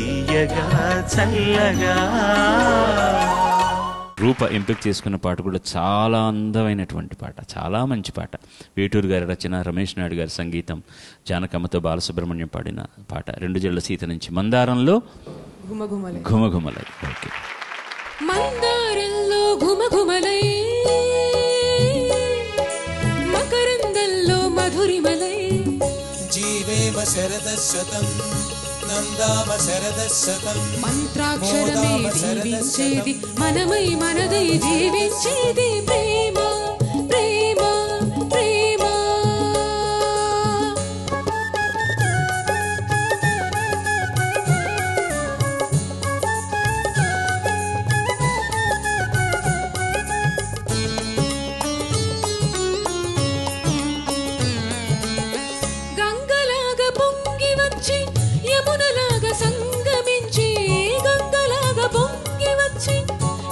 తీయగా చల్లగా. రూప ఎంపిక చేసుకున్న పాట కూడా చాలా అందమైనటువంటి పాట, చాలా మంచి పాట. వేటూరు గారి రచన, రమేష్ నాయుడు గారి సంగీతం, జానకమ్మతో బాలసుబ్రహ్మణ్యం పాడిన పాట. 2 జళ్ల సీత నుంచి మందారంలో ఘుమఘుమలై. ఓకే. మందారంలో ఘుమఘుమలై, మకరందంలో మధురిమలై, జీవేమ శరదశతం నందామ శరదశతం. మంత్రాక్షరమే జీవించేది, మనమై మనదై జీవించేది ప్రేమ ప్రేమ ప్రేమ. గంగలాగా పొంగి వచ్చి యమునలాగా సంగమించి, గంగలాగా పొంగి వచ్చి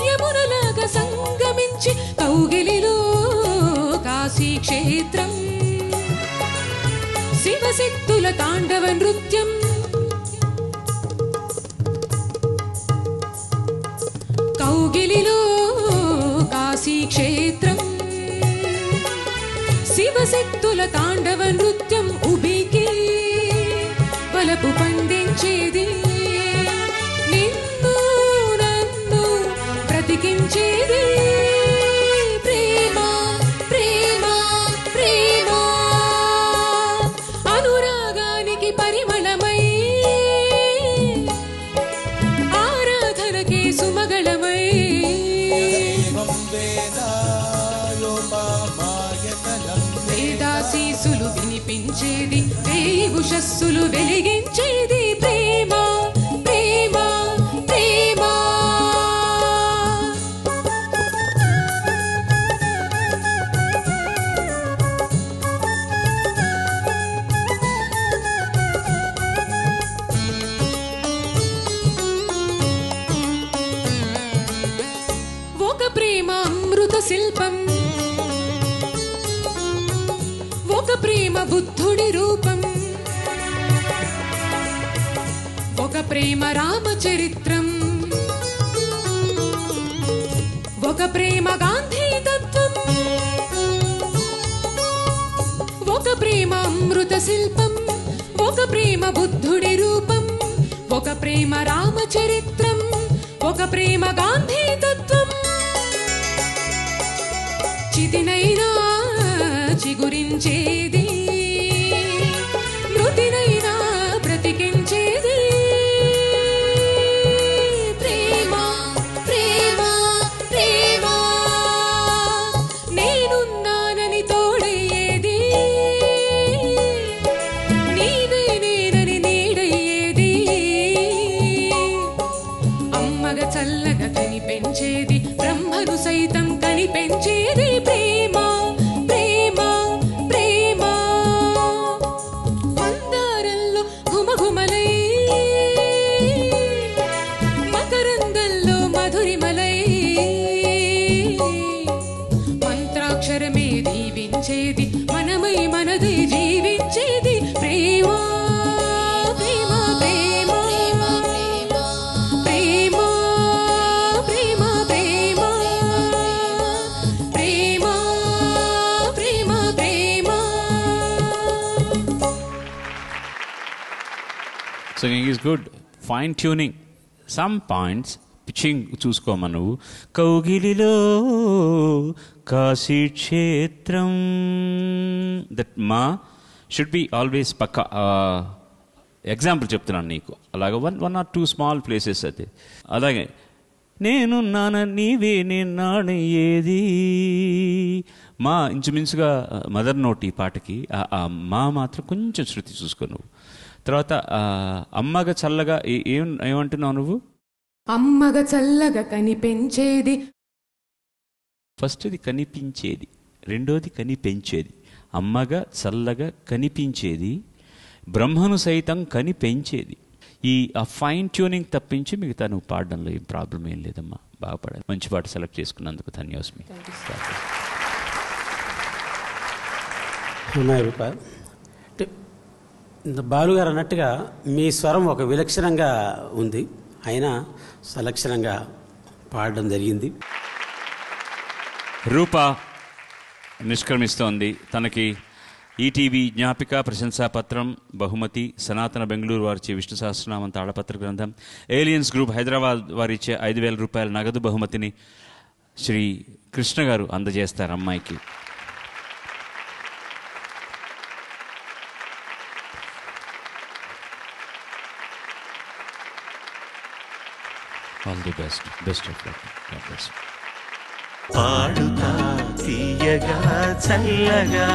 యమునలాగా సంగమించి, కౌగిలిలో కాశీ క్షేత్రం, శివశక్తుల తాండవ నృత్యం. కౌగిలిలో కాశీ క్షేత్రం, శివశక్తుల తాండవ నృత్యం. ఉబికి బలపు పండించేది, నిన్ను నన్ను బ్రతికించేది ప్రేమ ప్రేమ ప్రేమ. అనురాగానికి పరిమళమై, ఆరాధనకే సుమగళమై, వేదాశీసులు వినిపించేది, వేయి ఉషస్సులు వెలిగించేది ప్రేమ ప్రేమ ప్రేమ. ఒక ప్రేమ అమృత శిల్పం, ఒక ప్రేమ బుద్ధుడి రూపం, ఒక ప్రేమ రామచరిత్రం, ఒక ప్రేమ గాంధీ తత్వం. ఒక ప్రేమ అమృత శిల్పం, ఒక ప్రేమ బుద్ధుడి రూపం, ఒక ప్రేమ రామచరిత్రం, ఒక ప్రేమ గాంధీ తత్వం. చితినైనా చిగురించేది, మృతినైనా బ్రతికించేది ప్రేమ ప్రేమ ప్రేమ. నేనున్నానని తోడయ్యేది, నీవే నేనని నీడయ్యేది, అమ్మగా చల్లగా కనిపెంచేది, బ్రహ్మను సైతం కనిపెంచేది ప్రేమ ప్రేమ ప్రేమ. మందారంలో ఘుమఘుమలై, మకరందంలో మధురిమలై, మంత్రాక్షరమే దీవించేది, మనమై మనదై జీవించేది ప్రేమ ప్రేమ ప్రేమ ప్రేమ ప్రేమ ప్రేమ ప్రేమ ప్రేమ ప్రేమ. Singing is good. Fine tuning. Some points pitching చూసుకోమా నువ్వు. కౌగిలిలో కాశీ క్షేత్రం. దట్ మా షుడ్ బి ఆల్వేస్ పక్కా. ఎగ్జాంపుల్ చెప్తున్నాను నీకు. అలాగే one or two small places అది. అలాగే నేను నాన్న నీవే నేను ఏది మా ఇంచుమించుగా మదర్ నోట్ ఈ పాటకి. మా మాత్రం కొంచెం శృతి చూసుకో నువ్వు. తర్వాత అమ్మగా చల్లగా ఏమంటున్నావు నువ్వు? అమ్మగా చల్లగా కనిపెంచేది. ఫస్ట్ది కనిపించేది, రెండోది కనిపెంచేది. అమ్మగా చల్లగా కనిపించేది, బ్రహ్మను సైతం కనిపెంచేది. ఈ ఫైన్ ట్యూనింగ్ తప్పించి మిగతా నువ్వు పాడడంలో ఏం ప్రాబ్లం ఏం లేదమ్మా. బాగా పాడాలి. మంచి పాట సెలెక్ట్ చేసుకున్నందుకు ధన్యవాస్మి. బాలుగారు అన్నట్టుగా మీ స్వరం ఒక విలక్షణంగా ఉంది, అయినా సలక్షణంగా పాడడం జరిగింది. రూప నిష్క్రమిస్తోంది. తనకి ఈటీవీ జ్ఞాపిక ప్రశంసాపత్రం, బహుమతి, సనాతన బెంగళూరు వారిచే విష్ణు సహస్రనామం తాళపత్ర గ్రంథం, ఏలియన్స్ గ్రూప్ హైదరాబాద్ వారిచ్చే 5,000 రూపాయల నగదు బహుమతిని శ్రీ కృష్ణ గారు అందజేస్తారు అమ్మాయికి. All the best. Best of luck. God bless. Padutha Theeyaga చల్లగా